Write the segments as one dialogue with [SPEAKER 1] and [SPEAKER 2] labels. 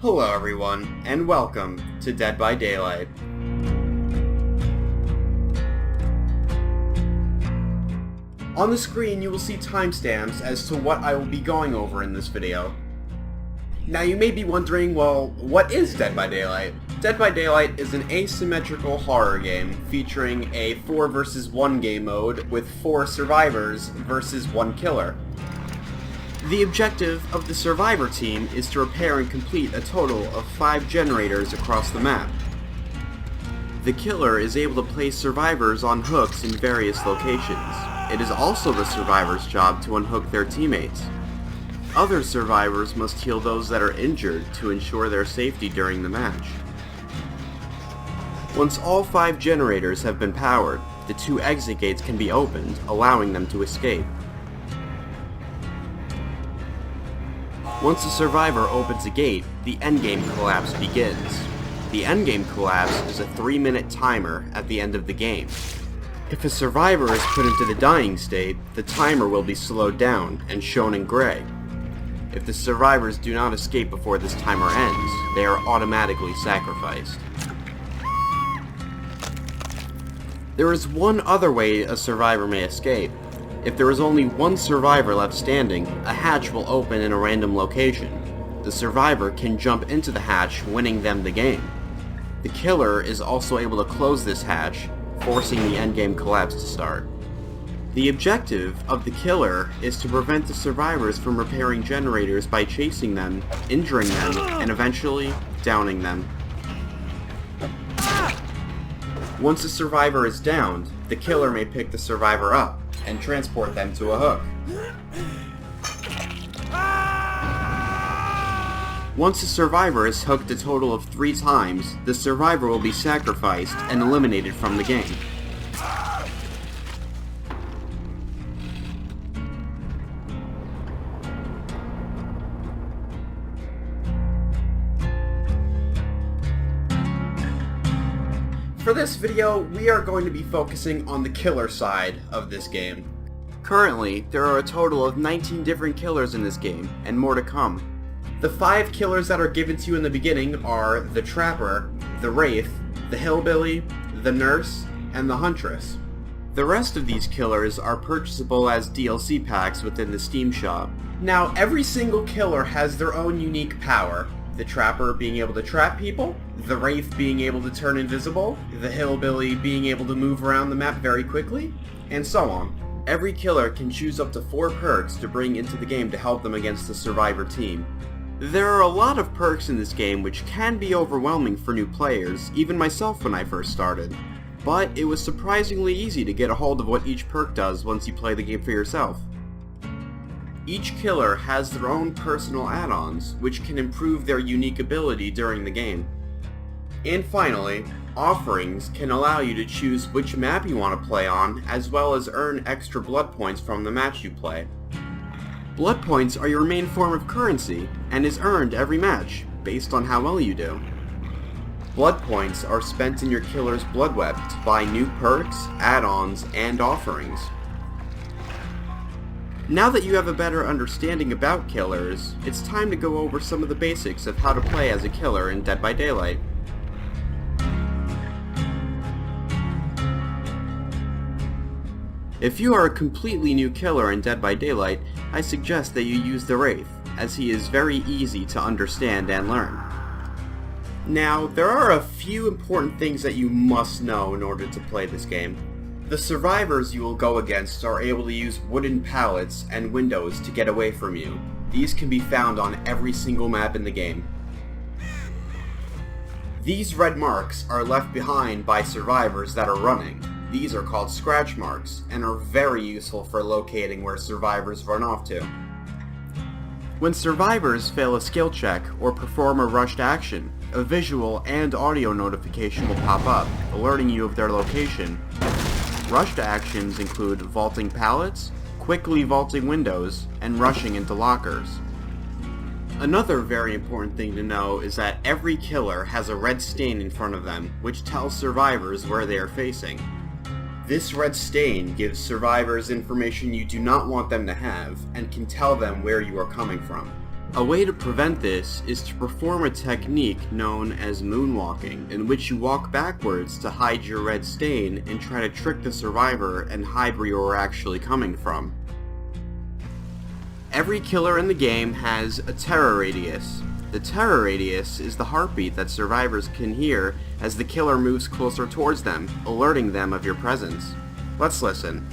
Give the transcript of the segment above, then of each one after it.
[SPEAKER 1] Hello everyone, and welcome to Dead by Daylight. On the screen you will see timestamps as to what I will be going over in this video. Now you may be wondering, well, what is Dead by Daylight? Dead by Daylight is an asymmetrical horror game featuring a 4 versus 1 game mode with 4 survivors versus 1 killer. The objective of the survivor team is to repair and complete a total of 5 generators across the map. The killer is able to place survivors on hooks in various locations. It is also the survivor's job to unhook their teammates. Other survivors must heal those that are injured to ensure their safety during the match. Once all 5 generators have been powered, the 2 exit gates can be opened, allowing them to escape. Once a survivor opens a gate, the endgame collapse begins. The endgame collapse is a 3-minute timer at the end of the game. If a survivor is put into the dying state, the timer will be slowed down and shown in gray. If the survivors do not escape before this timer ends, they are automatically sacrificed. There is one other way a survivor may escape. If there is only one survivor left standing, a hatch will open in a random location. The survivor can jump into the hatch, winning them the game. The killer is also able to close this hatch, forcing the endgame collapse to start. The objective of the killer is to prevent the survivors from repairing generators by chasing them, injuring them, and eventually downing them. Once a survivor is downed, the killer may pick the survivor up and transport them to a hook. Once a survivor is hooked a total of 3 times, the survivor will be sacrificed and eliminated from the game. For this video, we are going to be focusing on the killer side of this game. Currently, there are a total of 19 different killers in this game, and more to come. The 5 killers that are given to you in the beginning are the Trapper, the Wraith, the Hillbilly, the Nurse, and the Huntress. The rest of these killers are purchasable as DLC packs within the Steam shop. Now, every single killer has their own unique power. The Trapper being able to trap people, the Wraith being able to turn invisible, the Hillbilly being able to move around the map very quickly, and so on. Every killer can choose up to 4 perks to bring into the game to help them against the survivor team. There are a lot of perks in this game which can be overwhelming for new players, even myself when I first started. But it was surprisingly easy to get a hold of what each perk does once you play the game for yourself. Each killer has their own personal add-ons, which can improve their unique ability during the game. And finally, offerings can allow you to choose which map you want to play on, as well as earn extra blood points from the match you play. Blood points are your main form of currency, and is earned every match, based on how well you do. Blood points are spent in your killer's blood web to buy new perks, add-ons, and offerings. Now that you have a better understanding about killers, it's time to go over some of the basics of how to play as a killer in Dead by Daylight. If you are a completely new killer in Dead by Daylight, I suggest that you use the Wraith, as he is very easy to understand and learn. Now, there are a few important things that you must know in order to play this game. The survivors you will go against are able to use wooden pallets and windows to get away from you. These can be found on every single map in the game. These red marks are left behind by survivors that are running. These are called scratch marks, and are very useful for locating where survivors run off to. When survivors fail a skill check or perform a rushed action, a visual and audio notification will pop up, alerting you of their location. Rushed actions include vaulting pallets, quickly vaulting windows, and rushing into lockers. Another very important thing to know is that every killer has a red stain in front of them, which tells survivors where they are facing. This red stain gives survivors information you do not want them to have, and can tell them where you are coming from. A way to prevent this is to perform a technique known as moonwalking, in which you walk backwards to hide your red stain and try to trick the survivor and hide where you're actually coming from. Every killer in the game has a terror radius. The terror radius is the heartbeat that survivors can hear as the killer moves closer towards them, alerting them of your presence. Let's listen.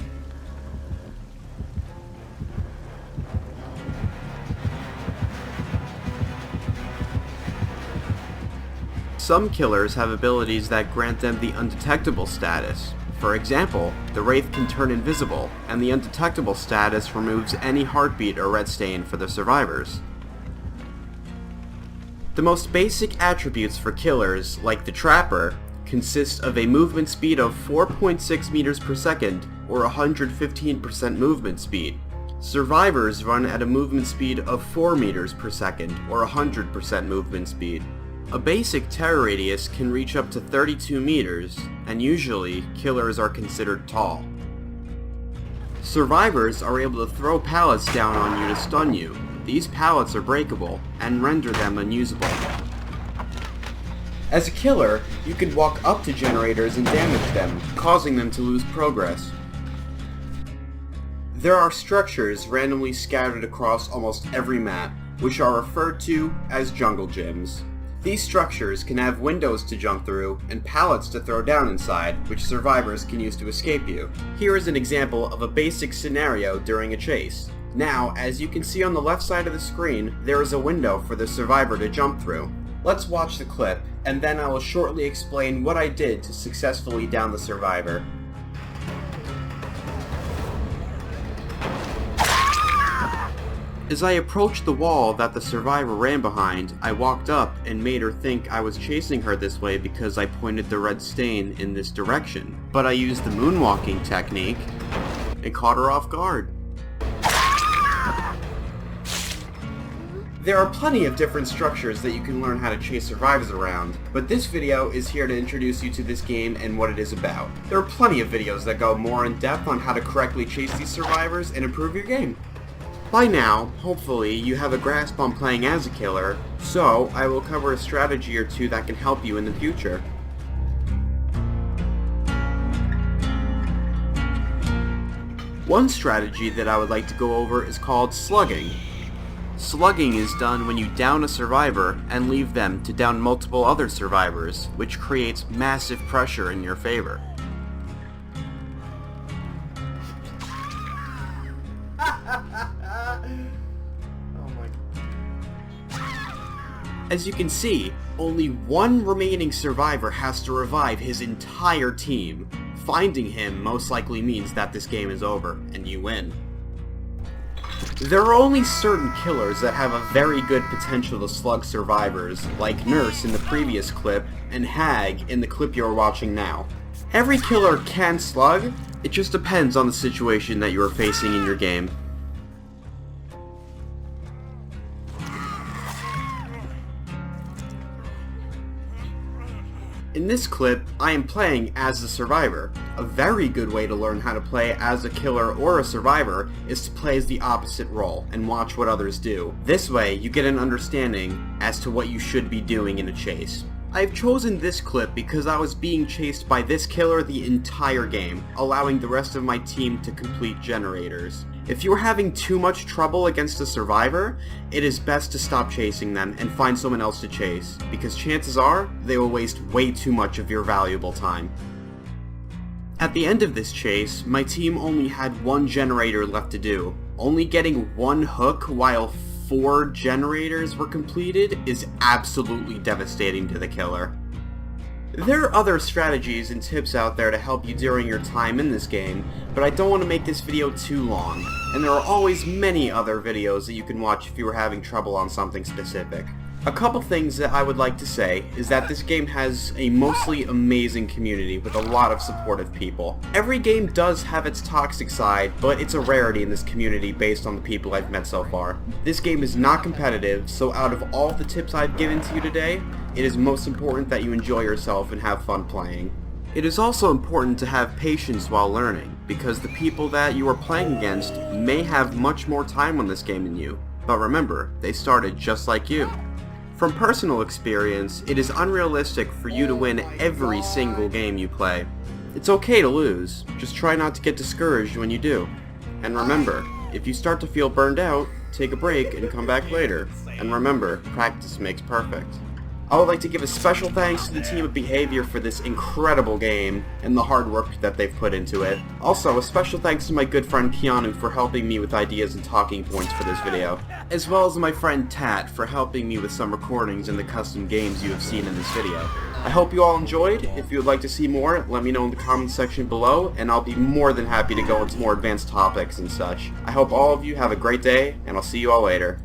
[SPEAKER 1] Some killers have abilities that grant them the undetectable status. For example, the Wraith can turn invisible, and the undetectable status removes any heartbeat or red stain for the survivors. The most basic attributes for killers, like the Trapper, consist of a movement speed of 4.6 meters per second, or 115% movement speed. Survivors run at a movement speed of 4 meters per second, or 100% movement speed. A basic terror radius can reach up to 32 meters, and usually, killers are considered tall. Survivors are able to throw pallets down on you to stun you. These pallets are breakable, and render them unusable. As a killer, you can walk up to generators and damage them, causing them to lose progress. There are structures randomly scattered across almost every map, which are referred to as jungle gyms. These structures can have windows to jump through and pallets to throw down inside, which survivors can use to escape you. Here is an example of a basic scenario during a chase. Now, as you can see on the left side of the screen, there is a window for the survivor to jump through. Let's watch the clip, and then I will shortly explain what I did to successfully down the survivor. As I approached the wall that the survivor ran behind, I walked up and made her think I was chasing her this way because I pointed the red stain in this direction. But I used the moonwalking technique and caught her off guard. There are plenty of different structures that you can learn how to chase survivors around, but this video is here to introduce you to this game and what it is about. There are plenty of videos that go more in depth on how to correctly chase these survivors and improve your game. By now, hopefully, you have a grasp on playing as a killer, so I will cover a strategy or two that can help you in the future. One strategy that I would like to go over is called slugging. Slugging is done when you down a survivor and leave them to down multiple other survivors, which creates massive pressure in your favor. As you can see, only one remaining survivor has to revive his entire team. Finding him most likely means that this game is over, and you win. There are only certain killers that have a very good potential to slug survivors, like Nurse in the previous clip, and Hag in the clip you're watching now. Every killer can slug, it just depends on the situation that you are facing in your game. In this clip, I am playing as a survivor. A very good way to learn how to play as a killer or a survivor is to play as the opposite role and watch what others do. This way, you get an understanding as to what you should be doing in a chase. I've chosen this clip because I was being chased by this killer the entire game, allowing the rest of my team to complete generators. If you're having too much trouble against a survivor, it is best to stop chasing them and find someone else to chase, because chances are they will waste way too much of your valuable time. At the end of this chase, my team only had one generator left to do. Only getting one hook while 4 generators were completed is absolutely devastating to the killer. There are other strategies and tips out there to help you during your time in this game, but I don't want to make this video too long, and there are always many other videos that you can watch if you are having trouble on something specific. A couple things that I would like to say is that this game has a mostly amazing community with a lot of supportive people. Every game does have its toxic side, but it's a rarity in this community based on the people I've met so far. This game is not competitive, so out of all the tips I've given to you today, it is most important that you enjoy yourself and have fun playing. It is also important to have patience while learning, because the people that you are playing against may have much more time on this game than you. But remember, they started just like you. From personal experience, it is unrealistic for you to win every single game you play. It's okay to lose, just try not to get discouraged when you do. And remember, if you start to feel burned out, take a break and come back later. And remember, practice makes perfect. I would like to give a special thanks to the team at Behaviour for this incredible game and the hard work that they've put into it. Also, a special thanks to my good friend Keanu for helping me with ideas and talking points for this video, as well as my friend Tat for helping me with some recordings and the custom games you have seen in this video. I hope you all enjoyed. If you would like to see more, let me know in the comments section below, and I'll be more than happy to go into more advanced topics and such. I hope all of you have a great day, and I'll see you all later.